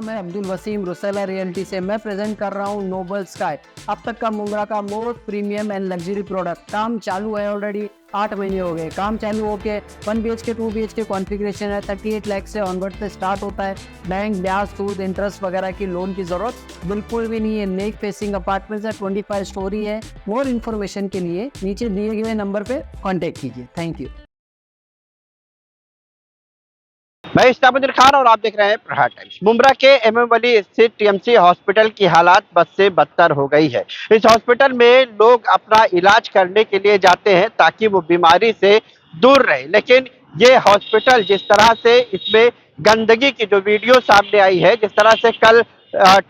नाम है अब्दुल वसीम रुसेला रियल्टी से। मैं प्रेजेंट कर रहा हूँ नोबल स्काई, अब तक का मुंब्रा का most premium and luxury product. काम चालू है, ऑलरेडी 8 महीने हो गए काम चालू होके। 1 BHK 2 BHK कॉन्फ़िगरेशन है, 38 लाख से ऑनवर्ड से स्टार्ट होता है। बैंक, ब्याज, सूद, इंटरेस्ट वगैरह की लोन की जरूरत बिल्कुल भी नहीं है। नेक फेसिंग अपार्टमेंट है, 25 स्टोरी है। मोर इन्फॉर्मेशन के लिए नीचे दिए गए नंबर पे कॉन्टेक्ट कीजिए। Thank you. मैं इस्ताबुद्दीन खान और आप देख रहे हैं प्रहार टाइम्स। मुंब्रा के एमएम वली स्थित टीएमसी हॉस्पिटल की हालात बद से बदतर हो गई है। इस हॉस्पिटल में लोग अपना इलाज करने के लिए जाते हैं ताकि वो बीमारी से दूर रहे, लेकिन ये हॉस्पिटल जिस तरह से इसमें गंदगी की जो वीडियो सामने आई है, जिस तरह से कल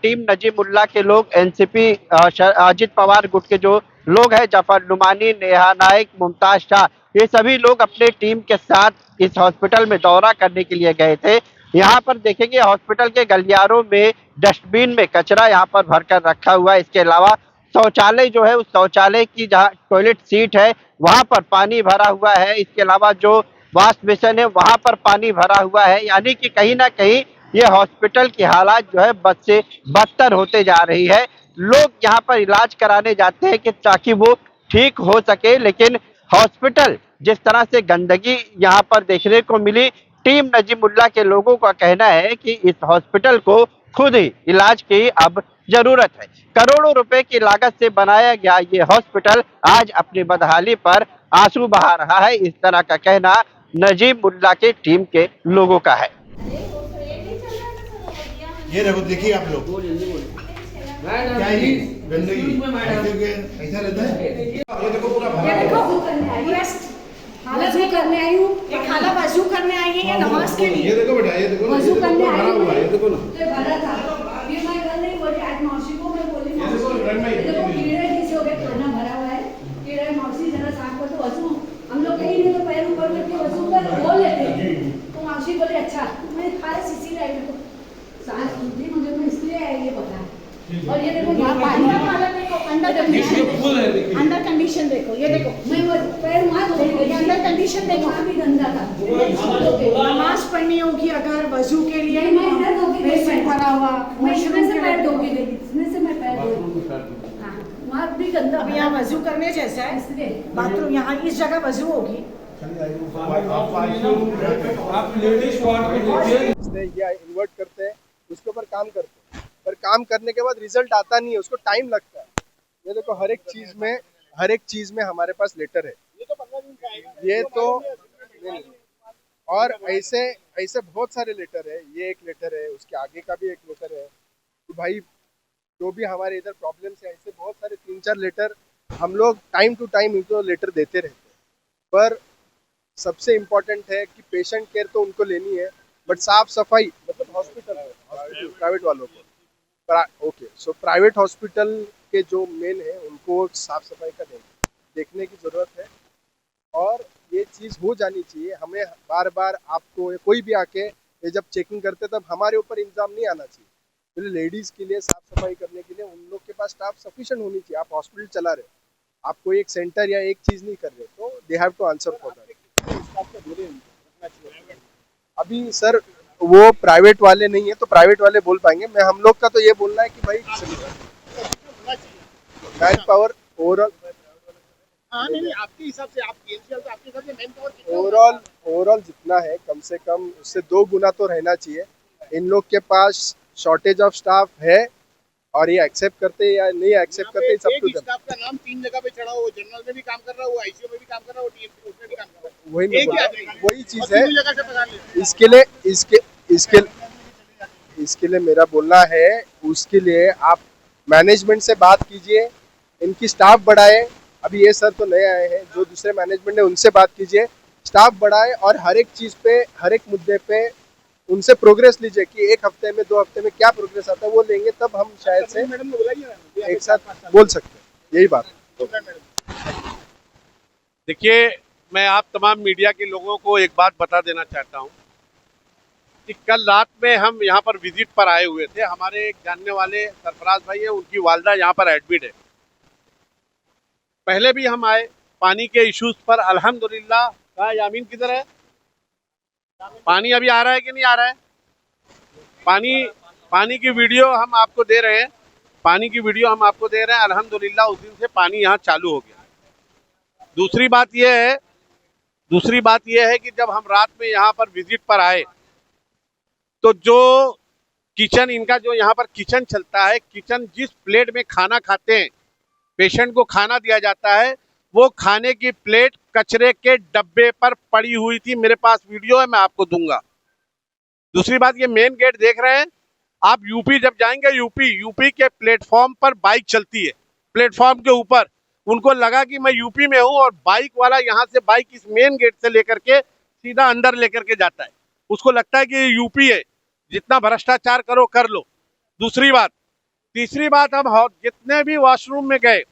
टीम नजीमुल्लाह के लोग, एनसीपी अजित पवार गुट के जो लोग हैं, जफर नुमानी, नेहा नायक, मुमताज शाह, ये सभी लोग अपने टीम के साथ इस हॉस्पिटल में दौरा करने के लिए गए थे। यहाँ पर देखेंगे हॉस्पिटल के गलियारों में डस्टबिन में कचरा यहाँ पर भरकर रखा हुआ है। इसके अलावा शौचालय जो है, उस शौचालय की जहाँ टॉयलेट सीट है वहां पर पानी भरा हुआ है। इसके अलावा जो वॉश बेसिन है वहां पर पानी भरा हुआ है। यानी कि कहीं ना कहीं ये हॉस्पिटल की हालात जो है बद से बदतर होते जा रही है। लोग यहाँ पर इलाज कराने जाते हैं कि ताकि वो ठीक हो सके, लेकिन हॉस्पिटल जिस तरह से गंदगी यहाँ पर देखने को मिली, टीम नजीमुल्लाह के लोगों का कहना है कि इस हॉस्पिटल को खुद ही इलाज की अब जरूरत है। करोड़ों रुपए की लागत से बनाया गया ये हॉस्पिटल आज अपनी बदहाली पर आंसू बहा रहा है। इस तरह का कहना नजीमुल्लाह के टीम के लोगों का है। ये देखो, देखिए आप लोग क्या ही गंदगी ऐसा रहता है। ये देखो पूरा भरा हुआ है। हालत में करने आई हूँ, एक खाला वजू करने आई है या नमाज के लिए। ये देखो बेटा, ये देखो वजू करने आई हूँ, ये देखो ना, ये भरा था। अभी मैं घर नहीं बोली, आज मौसी को मैं बोली, ये देखो देखो कीड़े नीचे हो गए, खाना भरा हुआ है, कीड़े मौसी जरा साफ कर दो वजू। हम लोग कहीं नहीं तो पैर ऊपर करके वजू कर बोल लेते हैं, तो मौसी बोले अच्छा। मैं खाए सीसी लाई मेरे को सांस टूटी, मुझे तो इसलिए है ये पता है। और ये देखो यहाँ पानी का हालत देखो, अंडर कंडीशन देखो, ये देखो मैं वो पैर वहाँ धो रही हूँ, अंडर कंडीशन देखो, वहाँ भी गंदा था। नमाज पढ़नी होगी अगर वजू के लिए, मैं इधर धोके बेसिन भरा हुआ, मैं इसमें से पैर धोके गई, इसमें से मैं पैर धोई, हाँ वहाँ भी गंदा। अब यहाँ वजू करने जैसा है, इसलिए बाथरूम यहाँ इस जगह वजू होगी। आप लेडीज वार्ड में इसने ये इन्वर्ट करते हैं, उसके ऊपर काम करते हैं, पर काम करने के बाद रिजल्ट आता नहीं है, उसको टाइम लगता है। ये देखो हर एक चीज में हमारे पास लेटर है। ये तो 15 दिन का आएगा, ये तो और ऐसे बहुत सारे लेटर है। ये एक लेटर है, उसके आगे का भी एक लेटर है कि भाई जो भी हमारे इधर प्रॉब्लम्स है, ऐसे बहुत सारे 3-4 लेटर हम लोग टाइम टू टाइम इनको लेटर देते रहते हैं। पर सबसे इम्पोर्टेंट है कि पेशेंट केयर तो उनको लेनी है, बट साफ सफाई, मतलब हॉस्पिटल प्राइवेट वालों को, ओके सो प्राइवेट हॉस्पिटल के जो मेन है उनको साफ सफाई का देखने की ज़रूरत है। और ये चीज़ हो जानी चाहिए। हमें बार बार आपको कोई भी आके ये जब चेकिंग करते तब हमारे ऊपर इल्ज़ाम नहीं आना चाहिए। पहले लेडीज़ के लिए साफ सफाई करने के लिए उन लोग के पास स्टाफ सफिशिएंट होनी चाहिए। आप हॉस्पिटल चला रहे हो, आप कोई एक सेंटर या एक चीज़ नहीं कर रहे, तो they have to answer for that. अभी सर वो प्राइवेट वाले नहीं है तो प्राइवेट वाले बोल पाएंगे। मैं हम लोग का तो ये बोलना है कि भाई मैन पावर ओवरऑल, नहीं आपके हिसाब से, आप आपके हिसाब से मैन पावर ओवरऑल जितना है कम से कम उससे 2 गुना तो रहना चाहिए। इन लोग के पास शॉर्टेज ऑफ स्टाफ है और ये एक्सेप्ट करते या नहीं एक्सेप्ट करते, सब कुछ। स्टाफ का नाम 3 जगह पे चढ़ा हो, जनरल में भी काम कर रहा हो, आईसीयू में भी काम कर रहा हो, टीएमसी उसमें भी काम कर रहा हो, वही चीज है। इसके लिए मेरा बोलना है, उसके लिए आप मैनेजमेंट से बात कीजिए, इनकी स्टाफ बढ़ाए। अभी ये सर तो नए आए हैं, जो दूसरे मैनेजमेंट है उनसे बात कीजिए, स्टाफ बढ़ाए और हर एक चीज़ पे, हर एक मुद्दे पे उनसे प्रोग्रेस लीजिए कि 1 हफ्ते में 2 हफ्ते में क्या प्रोग्रेस आता है वो लेंगे, तब हम शायद से एक साथ बोल सकते हैं। यही बात। देखिए, मैं आप तमाम मीडिया के लोगों को एक बात बता देना चाहता हूं कि कल रात में हम यहां पर विजिट पर आए हुए थे। हमारे एक जानने वाले सरफराज भाई हैं, उनकी वालदा यहां पर एडमिट है। पहले भी हम आए पानी के इश्यूज पर, अल्हम्दुलिल्लाह। कहाँ यामीन किधर है? पानी अभी आ रहा है कि नहीं आ रहा है? पानी पानी की वीडियो हम आपको दे रहे हैं, पानी की वीडियो हम आपको दे रहे हैं। अल्हम्दुलिल्लाह उस दिन से पानी यहाँ चालू हो गया। दूसरी बात यह है कि जब हम रात में यहाँ पर विजिट पर आए तो जो किचन, इनका जो यहाँ पर किचन चलता है, किचन जिस प्लेट में खाना खाते हैं, पेशेंट को खाना दिया जाता है, वो खाने की प्लेट कचरे के डब्बे पर पड़ी हुई थी। मेरे पास वीडियो है, मैं आपको दूंगा। दूसरी बात, ये मेन गेट देख रहे हैं आप, यूपी जब जाएंगे, यूपी के प्लेटफॉर्म पर बाइक चलती है, प्लेटफॉर्म के ऊपर। उनको लगा कि मैं यूपी में हूं, और बाइक वाला यहाँ से बाइक इस मेन गेट से लेकर के सीधा अंदर लेकर के जाता है। उसको लगता है कि ये यूपी है, जितना भ्रष्टाचार करो कर लो। तीसरी बात, हम जितने भी वॉशरूम में गए,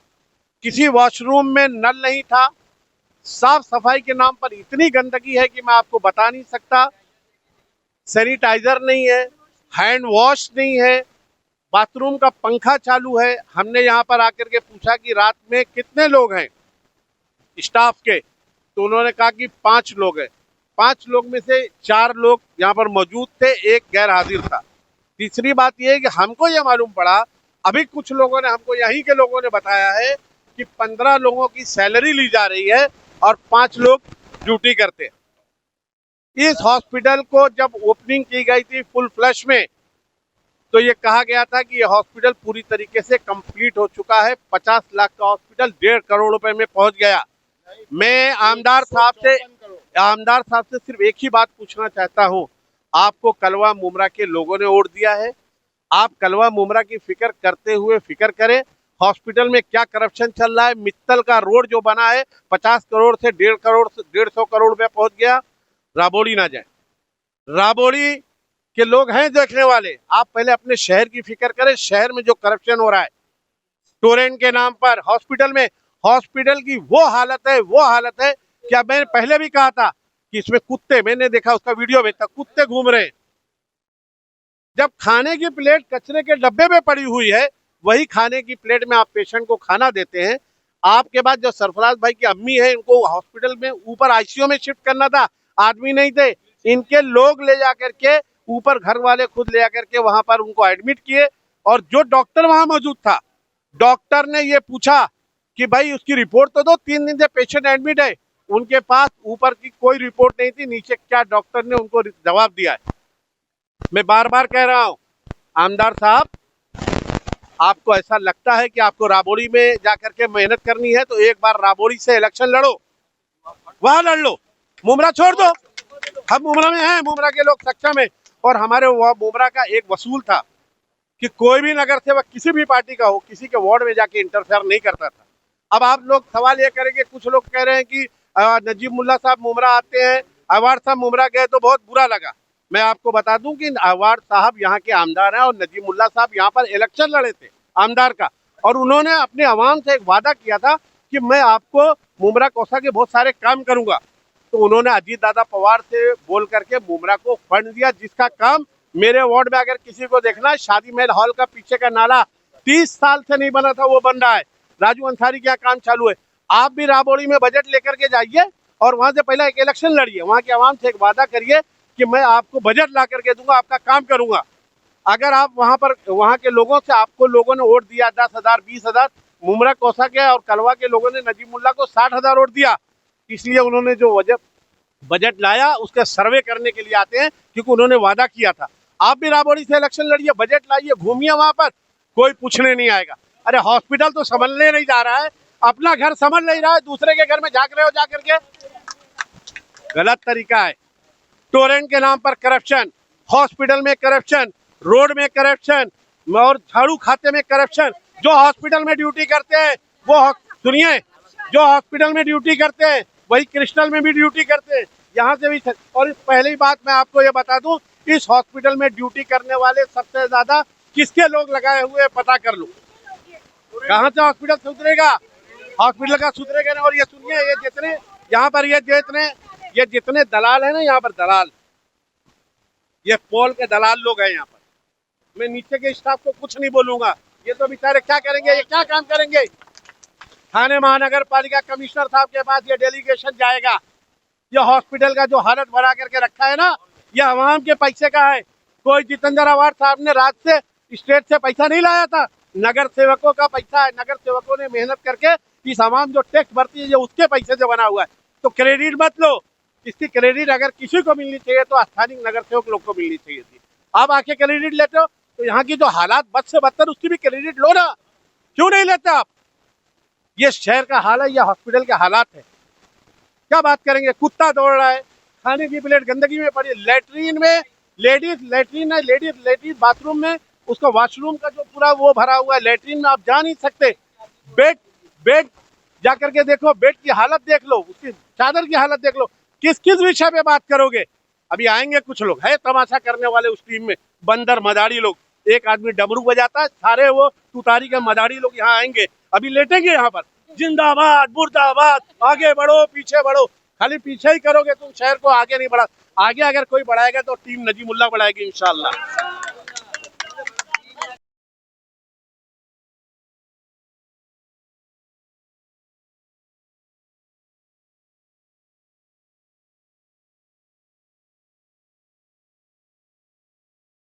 किसी वॉशरूम में नल नहीं था। साफ सफाई के नाम पर इतनी गंदगी है कि मैं आपको बता नहीं सकता। सैनिटाइजर नहीं है, हैंड वॉश नहीं है, बाथरूम का पंखा चालू है। हमने यहाँ पर आकर के पूछा कि रात में कितने लोग हैं स्टाफ के, तो उन्होंने कहा कि 5 लोग हैं। 5 लोग में से 4 लोग यहाँ पर मौजूद थे, एक गैर हाजिर था। तीसरी बात यह है कि हमको ये मालूम पड़ा, अभी कुछ लोगों ने हमको, यहीं के लोगों ने बताया है कि 15 लोगों की सैलरी ली जा रही है और 5 लोग ड्यूटी करते हैं। इस हॉस्पिटल को जब ओपनिंग की गई थी फुल फ्लश में, तो ये कहा गया था कि ये हॉस्पिटल पूरी तरीके से कंप्लीट हो चुका है। 50 लाख का हॉस्पिटल 1.5 करोड़ रुपए में पहुंच गया। मैं आमदार साहब से सिर्फ एक ही बात पूछना चाहता हूं, आपको कलवा मुमरा के लोगों ने वोट दिया है, आप कलवा मुमरा की फिक्र करते हुए फिक्र करें। हॉस्पिटल में क्या करप्शन चल रहा है, मित्तल का रोड जो बना है 50 करोड़ से 150 करोड़ रुपया पहुंच गया। राबोड़ी ना जाए, राबोड़ी के लोग हैं देखने वाले। आप पहले अपने शहर की फिक्र करें, शहर में जो करप्शन हो रहा है टोरेंट के नाम पर। हॉस्पिटल की वो हालत है कि अब मैंने पहले भी कहा था कि इसमें कुत्ते, मैंने देखा उसका वीडियो भेजा, कुत्ते घूम रहे हैं। जब खाने की प्लेट कचरे के डब्बे में पड़ी हुई है, वही खाने की प्लेट में आप पेशेंट को खाना देते हैं। आपके बाद जो सरफराज भाई की अम्मी है, इनको हॉस्पिटल में ऊपर आईसीयू में शिफ्ट करना था, आदमी नहीं थे, इनके लोग ले जाकर के ऊपर, घर वाले खुद ले जाकर के वहां पर उनको एडमिट किए। और जो डॉक्टर वहां मौजूद था, डॉक्टर ने ये पूछा कि भाई उसकी रिपोर्ट तो दो, 3 दिन से पेशेंट एडमिट है। उनके पास ऊपर की कोई रिपोर्ट नहीं थी, नीचे क्या डॉक्टर ने उनको जवाब दिया है। मैं बार बार कह रहा हूं, आमदार साहब, आपको ऐसा लगता है कि आपको राबोड़ी में जाकर के मेहनत करनी है, तो एक बार राबोड़ी से इलेक्शन लड़ो, वहां लड़ लो, मुमरा छोड़ दो। हम मुमरा में हैं, मुमरा के लोग सक्षम है। और हमारे मुमरा का एक वसूल था कि कोई भी नगर सेवक किसी भी पार्टी का हो, किसी के वार्ड में जाके इंटरफेयर नहीं करता था। अब आप लोग सवाल ये करेंगे, कुछ लोग कह रहे हैं कि नजीब मुल्ला साहब मुमरा आते हैं, अवार्ड साहब मुमरा गए तो बहुत बुरा लगा। मैं आपको बता दूं कि अवार्ड साहब यहाँ के आमदार हैं और नजीब मुल्ला साहब यहाँ पर इलेक्शन लड़े थे आमदार का, और उन्होंने अपने अवाम से एक वादा किया था कि मैं आपको मुमरा कोसा के बहुत सारे काम करूंगा। तो उन्होंने अजीत दादा पवार से बोल करके मुमरा को फंड दिया, जिसका काम मेरे वार्ड में अगर किसी को देखना है, शादी महल हॉल का पीछे का नाला 30 साल से नहीं बना था, वो बन रहा है। राजू अंसारी का काम चालू है। आप भी राबोड़ी में बजट लेकर के जाइए और वहां से पहले एक इलेक्शन लड़िए, वहां के आवाम से एक वादा करिए कि मैं आपको बजट ला करके दूंगा, आपका काम करूंगा। अगर आप वहां के लोगों से, आपको लोगों ने वोट दिया 10,000 20,000, मुमरा कोसा के और कलवा के लोगों ने नजीब मुल्ला को 60,000 वोट दिया, इसलिए उन्होंने जो बजट लाया उसका सर्वे करने के लिए आते हैं, क्योंकि उन्होंने वादा किया था। आप भी राबोड़ी से इलेक्शन लड़िए, बजट लाइए, घूमिए वहां पर, कोई पूछने नहीं आएगा। अरे हॉस्पिटल तो संभलने नहीं जा रहा है, अपना घर संभल नहीं रहा है, दूसरे के घर में झांक रहे हो जाकर के, गलत तरीका है। टोरेंट के नाम पर करप्शन, हॉस्पिटल में करप्शन, रोड में करप्शन और झाड़ू खाते में करप्शन। जो हॉस्पिटल में ड्यूटी करते हैं वो सुनिए, जो हॉस्पिटल में ड्यूटी करते हैं वही क्रिस्टल में भी ड्यूटी करते हैं, यहाँ से भी। और पहली बात मैं आपको ये बता दूं, इस हॉस्पिटल में ड्यूटी करने वाले सबसे ज्यादा किसके लोग लगाए हुए पता कर लो। कहाँ से हॉस्पिटल सुधरेगा, हॉस्पिटल का सुधरेगा ना। और ये सुनिए, ये जितने यहाँ पर ये जितने दलाल है ना, यहाँ पर दलाल, ये पोल के दलाल लोग हैं यहाँ पर। मैं नीचे के स्टाफ को कुछ नहीं बोलूंगा, ये तो बेचारे क्या करेंगे, ये क्या काम करेंगे। थाने महानगर पालिका कमिश्नर साहब के पास ये डेलीगेशन जाएगा। ये हॉस्पिटल का जो हालत बना करके रखा है ना, ये आवाम के पैसे का है। कोई जितेंद्र आवाड साहब ने राज्य से स्टेट से पैसा नहीं लाया था, नगर सेवकों का पैसा है। नगर सेवकों ने मेहनत करके इस आवाम जो टैक्स भरती है ये उसके पैसे से बना हुआ है। तो क्रेडिट मत लो, इसकी क्रेडिट अगर किसी को मिलनी चाहिए तो स्थानीय नगर सेवक लोग को मिलनी चाहिए थी। आप आके क्रेडिट लेते हो तो यहाँ की जो हालात बद से बदतर उसकी भी क्रेडिट लो ना, क्यों नहीं लेते आप? ये शहर का हाल है, ये हॉस्पिटल के हालात है, क्या बात करेंगे? कुत्ता दौड़ रहा है, खाने की प्लेट गंदगी में पड़ी, लेटरीन में लेडीज बाथरूम में उसका वॉशरूम का जो पूरा वो भरा हुआ है, लेटरीन में आप जा नहीं सकते। बेड जा करके देखो, बेड की हालत देख लो, उसकी चादर की हालत देख लो। किस किस विषय पे बात करोगे? अभी आएंगे कुछ लोग है तमाशा करने वाले उस टीम में, बंदर मदारी लोग। एक आदमी डमरू बजाता है, सारे वो तुतारी के मदारी लोग यहाँ आएंगे, अभी लेटेंगे यहाँ पर, जिंदाबाद मुर्दाबाद, आगे बढ़ो पीछे बढ़ो। खाली पीछे ही करोगे तुम, शहर को आगे नहीं बढ़ा। आगे अगर कोई बढ़ाएगा तो टीम नजीमुल्लाह बढ़ाएगी इंशाल्लाह।